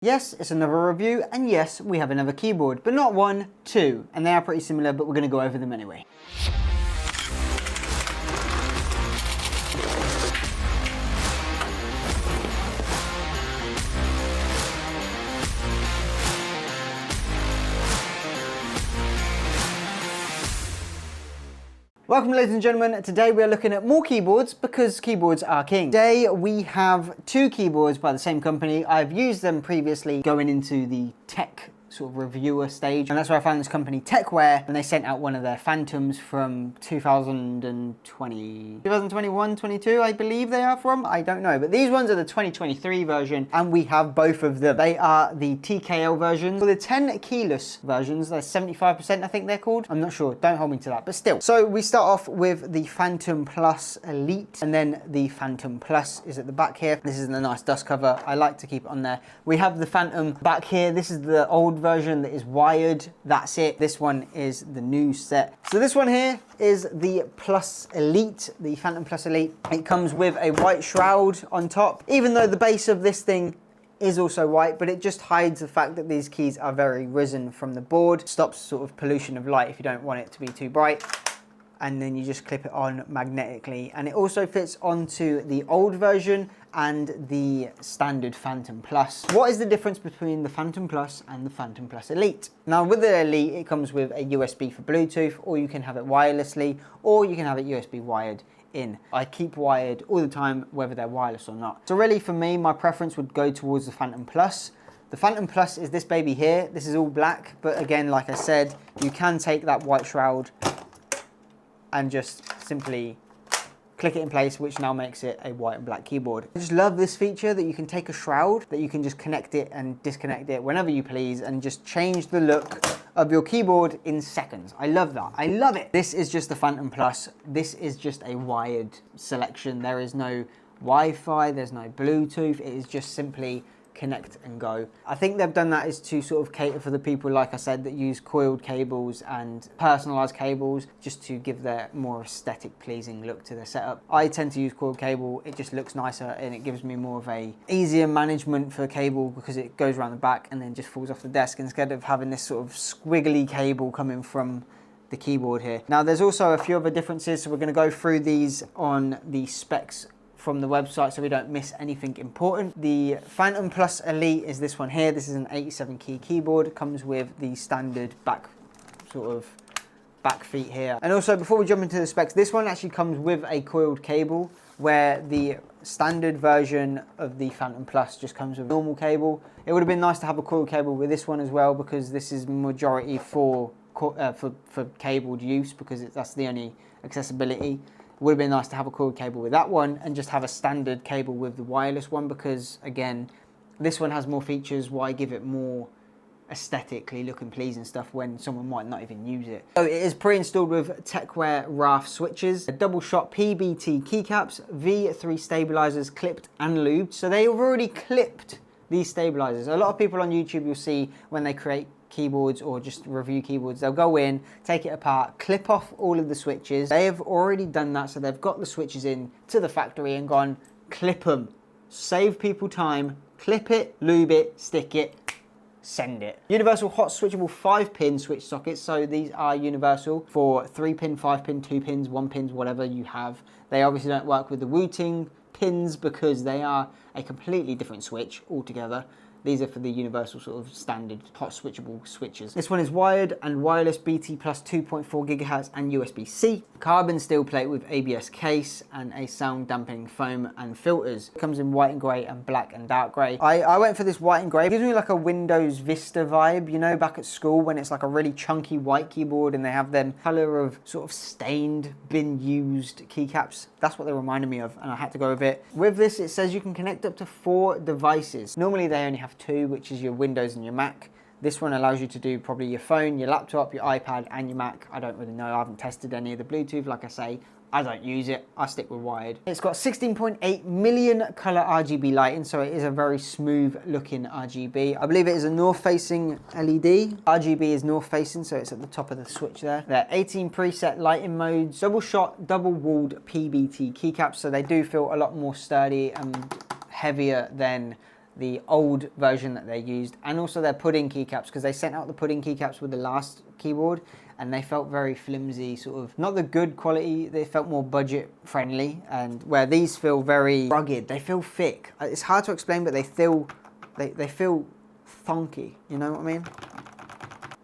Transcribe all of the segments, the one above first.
Yes, it's another review, and yes, we have another keyboard, but not one, two, and they are pretty similar, but we're going to go over them anyway. Welcome ladies and gentlemen, today we are looking at more keyboards because keyboards are king. Today we have two keyboards by the same company. I've used them previously going into the tech sort of reviewer stage, and that's where I found this company Tecware, and they sent out one of their Phantoms from 2021, 22 I believe they are from, I don't know, but these ones are the 2023 version and we have both of them. They are the TKL versions. For the 10 keyless versions, they're 75% I think they're called, I'm not sure, don't hold me to that, but still. So we start off with the Phantom Plus Elite, and then the Phantom Plus is at the back here. This is a nice dust cover, I like to keep it on there. We have the Phantom back here, this is the old version that is wired, that's it. This one is the new set. So this one here is the Plus Elite, the Phantom Plus Elite. It comes with a white shroud on top, even though the base of this thing is also white, but it just hides the fact that these keys are very risen from the board. Stops sort of pollution of light if you don't want it to be too bright. And then you just clip it on magnetically, and it also fits onto the old version and the standard Phantom Plus. What is the difference between the Phantom Plus and the Phantom Plus Elite? Now with the Elite, it comes with a USB for Bluetooth, or you can have it wirelessly, or you can have it USB wired in. I keep wired all the time, whether they're wireless or not. So really for me, my preference would go towards the Phantom Plus. The Phantom Plus is this baby here. This is all black, but again, like I said, you can take that white shroud and just simply click it in place, which now makes it a white and black keyboard. I just love this feature that you can take a shroud, that you can just connect it and disconnect it whenever you please, and just change the look of your keyboard in seconds. I love that, I love it. This is just the Phantom Plus. This is just a wired selection. There is no Wi-Fi, there's no Bluetooth. It is just simply connect and go. I think they've done that is to sort of cater for the people, like I said, that use coiled cables and personalized cables, just to give their more aesthetic pleasing look to their setup. I tend to use coiled cable, it just looks nicer and it gives me more of a easier management for cable, because it goes around the back and then just falls off the desk instead of having this sort of squiggly cable coming from the keyboard here. Now there's also a few other differences, so we're going to go through these on the specs from the website so we don't miss anything important. The Phantom Plus Elite is this one here. This is an 87 key keyboard. It comes with the standard back feet here. And also, before we jump into the specs, this one actually comes with a coiled cable, where the standard version of the Phantom Plus just comes with a normal cable. It would have been nice to have a coiled cable with this one as well, because this is majority for cabled use, because that's the only accessibility. Would have been nice to have a coiled cable with that one and just have a standard cable with the wireless one, because again, this one has more features. Why give it more aesthetically looking pleasing stuff when someone might not even use it? So it is pre-installed with Tecware RAF switches, a double shot PBT keycaps, V3 stabilizers clipped and lubed. So they've already clipped these stabilizers. A lot of people on YouTube, you'll see when they create keyboards or just review keyboards, they'll go in, take it apart, clip off all of the switches. They have already done that, so they've got the switches in to the factory and gone, clip them, save people time, clip it, lube it, stick it, send it. Universal hot switchable 5-pin switch sockets, so these are universal for 3-pin, 5-pin, 2 pins, 1 pins, whatever you have. They obviously don't work with the Wooting pins because they are a completely different switch altogether. These are for the universal sort of standard hot switchable switches. This one is wired and wireless, BT plus 2.4 gigahertz and USB-C. Carbon steel plate with ABS case and a sound dampening foam and filters. It comes in white and grey and black and dark grey. I went for this white and grey. It gives me like a Windows Vista vibe, you know, back at school when it's like a really chunky white keyboard and they have them colour of sort of stained, been used keycaps. That's what they reminded me of, and I had to go with it. With this, it says you can connect up to 4 devices. Normally they only have 2, which is your Windows and your Mac. This one allows you to do probably your phone, your laptop, your iPad and your Mac. I don't really know, I haven't tested any of the Bluetooth, like I say. I don't use it, I stick with wired. It's got 16.8 million colour RGB lighting, so it is a very smooth looking RGB. I believe it is a north facing LED. RGB is north facing, so it's at the top of the switch there. There are 18 preset lighting modes, double shot, double walled PBT keycaps, so they do feel a lot more sturdy and heavier than the old version that they used, and also their pudding keycaps, because they sent out the pudding keycaps with the last keyboard and they felt very flimsy, sort of not the good quality. They felt more budget friendly, and where these feel very rugged, they feel thick. It's hard to explain, but they feel thonky, you know what I mean?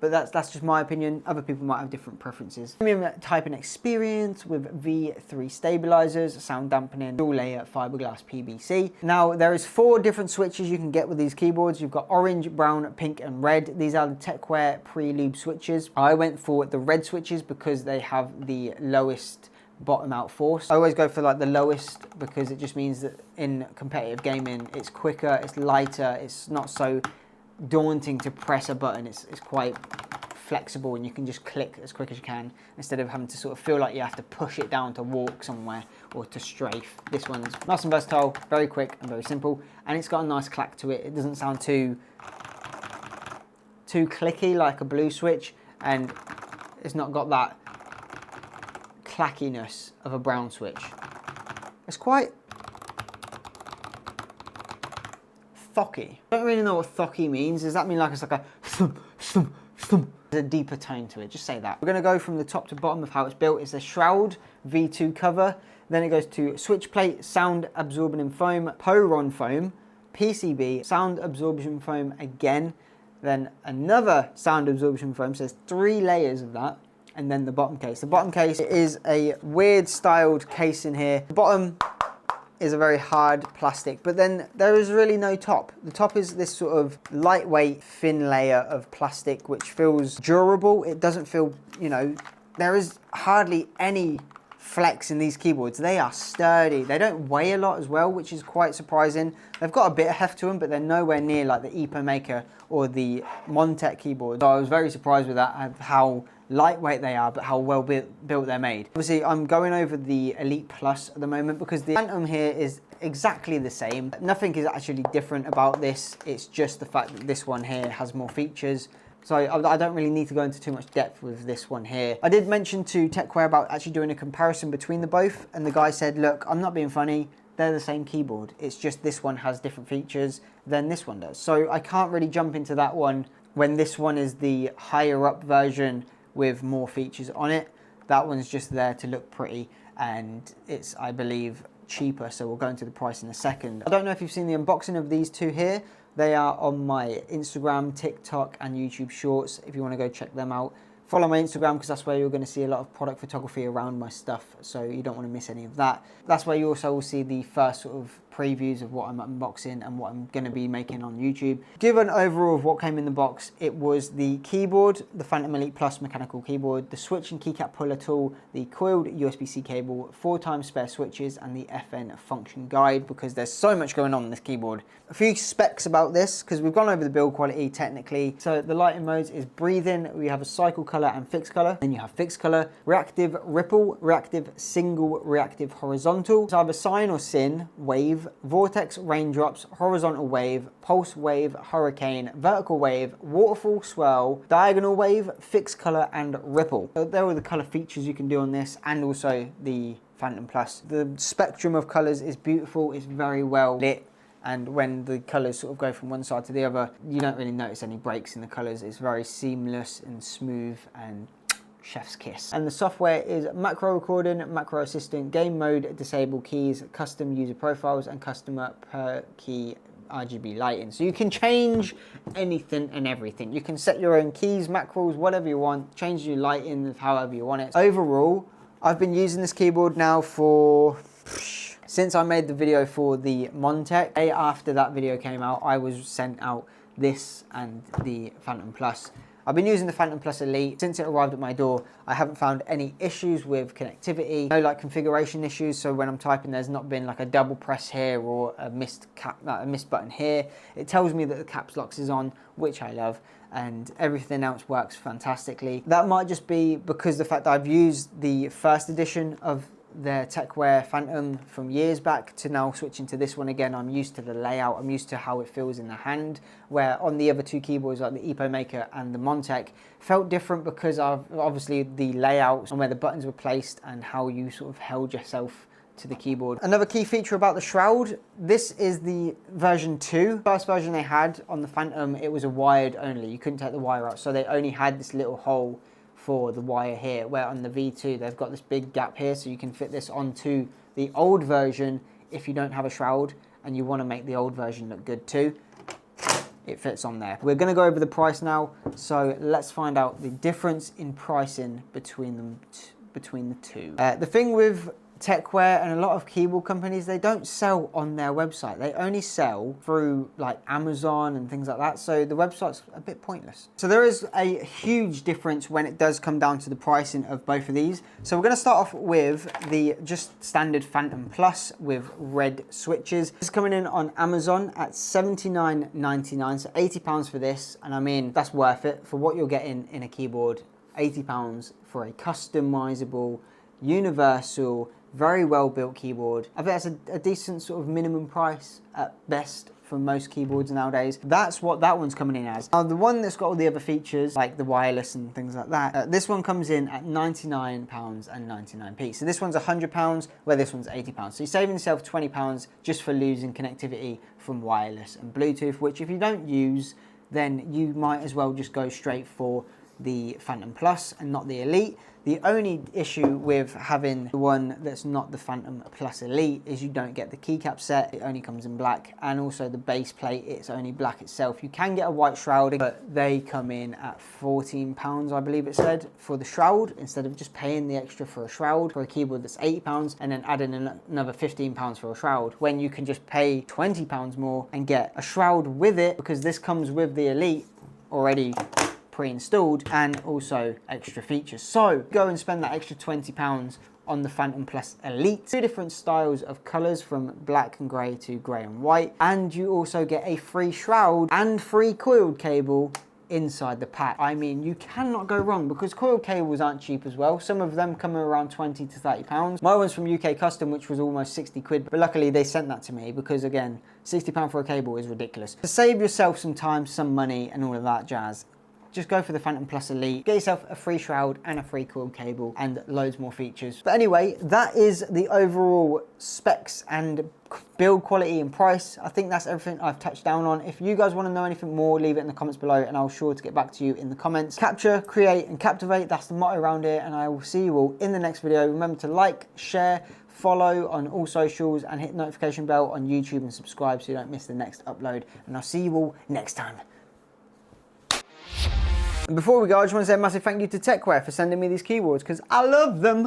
But that's just my opinion. Other people might have different preferences. Premium typing experience with V3 stabilizers, sound dampening, dual layer fiberglass PVC. Now there is 4 different switches you can get with these keyboards. You've got orange, brown, pink and red. These are the Tecware pre-lube switches. I went for the red switches because they have the lowest bottom out force. I always go for like the lowest because it just means that in competitive gaming it's quicker, it's lighter, it's not so daunting to press a button. It's quite flexible and you can just click as quick as you can instead of having to sort of feel like you have to push it down to walk somewhere or to strafe. This one's nice and versatile, very quick and very simple, and it's got a nice clack to it. It doesn't sound too clicky like a blue switch, and it's not got that clackiness of a brown switch. It's quite thocky. I don't really know what thocky means. Does that mean like it's like a thump, thump, thump? There's a deeper tone to it, just say that. We're gonna go from the top to bottom of how it's built. It's a shroud V2 cover, then it goes to switch plate, sound absorbing foam, Poron foam, PCB, sound absorption foam again, then another sound absorption foam, so there's 3 layers of that, and then the bottom case. The bottom case is a weird styled case in here. The bottom is a very hard plastic, but then there is really no top. The top is this sort of lightweight thin layer of plastic which feels durable. It doesn't feel, you know, there is hardly any flex in these keyboards. They are sturdy. They don't weigh a lot as well, which is quite surprising. They've got a bit of heft to them, but they're nowhere near like the EpoMaker or the Montec keyboard. So I was very surprised with that, of how lightweight they are, but how well built they're made. Obviously, I'm going over the Elite Plus at the moment because the Phantom here is exactly the same. Nothing is actually different about this. It's just the fact that this one here has more features. So I don't really need to go into too much depth with this one here. I did mention to Tecware about actually doing a comparison between the both, and the guy said, look, I'm not being funny. They're the same keyboard. It's just this one has different features than this one does. So I can't really jump into that one when this one is the higher up version with more features on it. That one's just there to look pretty, and it's, I believe, cheaper, so we'll go into the price in a second. I don't know if you've seen the unboxing of these two here. They are on my Instagram, TikTok and YouTube Shorts if you want to go check them out. Follow my Instagram because that's where you're going to see a lot of product photography around my stuff, so you don't want to miss any of that. That's where you also will see the first sort of previews of what I'm unboxing and what I'm going to be making on YouTube. Give an overall of what came in the box. It was the keyboard, the Phantom Elite Plus mechanical keyboard, the switch and keycap puller tool, the coiled USB-C cable, 4x spare switches, and the FN function guide, because there's so much going on in this keyboard. A few specs about this, because we've gone over the build quality technically. So the lighting modes is breathing, we have a cycle color and fixed color, then you have fixed color, reactive ripple, reactive single, reactive horizontal. It's either sine or sin, wave, vortex, raindrops, horizontal wave, pulse wave, hurricane, vertical wave, waterfall, swirl, diagonal wave, fixed color and ripple. So there are the color features you can do on this, and also the Phantom Plus. The spectrum of colors is beautiful, it's very well lit, and when the colors sort of go from one side to the other, you don't really notice any breaks in the colors. It's very seamless and smooth and chef's kiss. And the software is macro recording, macro assistant, game mode, disable keys, custom user profiles, and customer per key RGB lighting. So you can change anything and everything. You can set your own keys, macros, whatever you want, change your lighting however you want it. Overall, I've been using this keyboard now for since I made the video for the Montec. Day after that video came out, I was sent out this and the Phantom Plus. I've been using the Phantom Plus Elite since it arrived at my door. I haven't found any issues with connectivity, no like configuration issues. So when I'm typing, there's not been like a double press here or a missed button here. It tells me that the caps lock is on, which I love, and everything else works fantastically. That might just be because the fact that I've used the first edition of their Tecware Phantom from years back to now switching to this one again. I'm used to the layout, I'm used to how it feels in the hand, where on the other two keyboards like the EpoMaker and the Montec felt different because of obviously the layouts and where the buttons were placed and how you sort of held yourself to the keyboard. Another key feature about the shroud, this is the version 2. First version they had on the Phantom, it was a wired only. You couldn't take the wire out, so they only had this little hole for the wire here, where on the V2 they've got this big gap here, so you can fit this onto the old version if you don't have a shroud and you want to make the old version look good too. It fits on there. We're going to go over the price now, so let's find out the difference in pricing between the two. The thing with Tecware and a lot of keyboard companies, they don't sell on their website. They only sell through like Amazon and things like that, so the website's a bit pointless. So there is a huge difference when it does come down to the pricing of both of these. So we're going to start off with the just standard Phantom Plus with red switches. This is coming in on Amazon at $79.99, so £80 for this, and I mean, that's worth it for what you're getting in a keyboard. £80 for a customizable, universal, very well built keyboard. I think that's a decent sort of minimum price at best for most keyboards nowadays. That's what that one's coming in as. Now the one that's got all the other features like the wireless and things like that, this one comes in at £99.99. So this one's £100 where this one's £80. So you're saving yourself £20 just for losing connectivity from wireless and Bluetooth, which if you don't use, then you might as well just go straight for the Phantom Plus and not the Elite. The only issue with having the one that's not the Phantom Plus Elite is you don't get the keycap set. It only comes in black, and also the base plate, it's only black itself. You can get a white shroud, but they come in at £14, I believe it said, for the shroud, instead of just paying the extra for a shroud for a keyboard that's £80 and then adding another £15 for a shroud, when you can just pay £20 more and get a shroud with it, because this comes with the Elite already pre-installed and also extra features. So go and spend that extra £20 on the Phantom Plus Elite. Two different styles of colours, from black and grey to grey and white, and you also get a free shroud and free coiled cable inside the pack. I mean, you cannot go wrong, because coiled cables aren't cheap as well. Some of them come around 20 to 30 pounds. My one's from UK Custom, which was almost 60 quid, but luckily they sent that to me, because again, £60 for a cable is ridiculous. To save yourself some time, some money and all of that jazz, just go for the Phantom Plus Elite. Get yourself a free shroud and a free coiled cable and loads more features. But anyway, that is the overall specs and build quality and price. I think that's everything I've touched down on. If you guys want to know anything more, leave it in the comments below and I'll sure to get back to you in the comments. Capture, create and captivate, that's the motto around here, and I will see you all in the next video. Remember to like, share, follow on all socials and hit the notification bell on YouTube and subscribe so you don't miss the next upload. And I'll see you all next time. And before we go, I just want to say a massive thank you to Tecware for sending me these keyboards, because I love them.